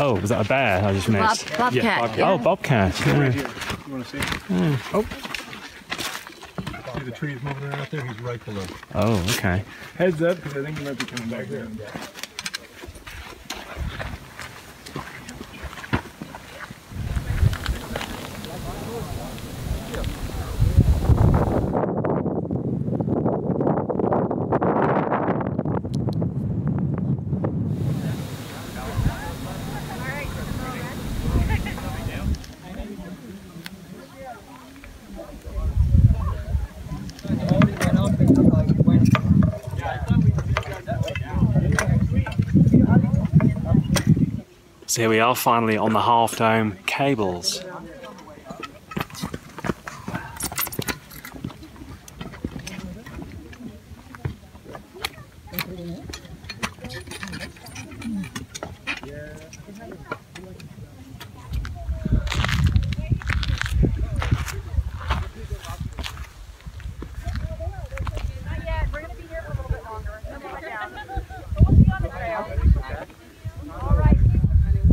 Oh, was that a bear I just missed? Bobcat. Yeah. Oh, bobcat. Yeah. Right here. You want to see? Yeah. Oh. See the trees moving around out there? He's right below. Oh, okay. Heads up, because I think he might be coming back there. So here we are, finally on the Half Dome cables.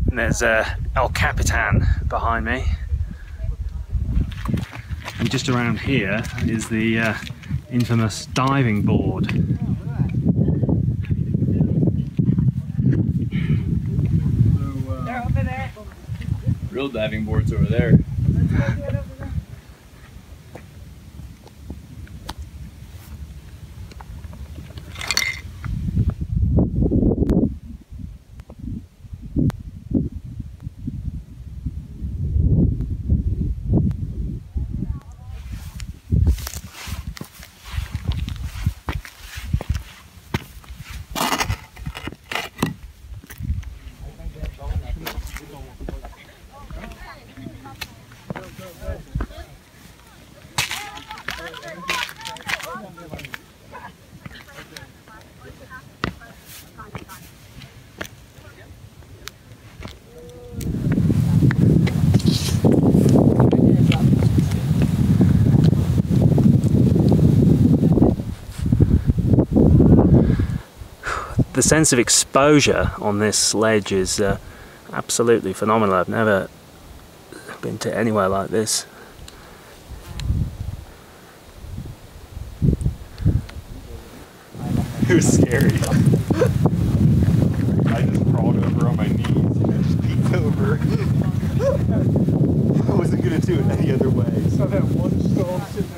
There's El Capitan behind me, and just around here is the infamous diving board. They're over there. Real diving boards over there. The sense of exposure on this ledge is absolutely phenomenal. I've never been to anywhere like this. It was scary. I just crawled over on my knees and just peeked over. I wasn't gonna do it any other way. So that one stone sitting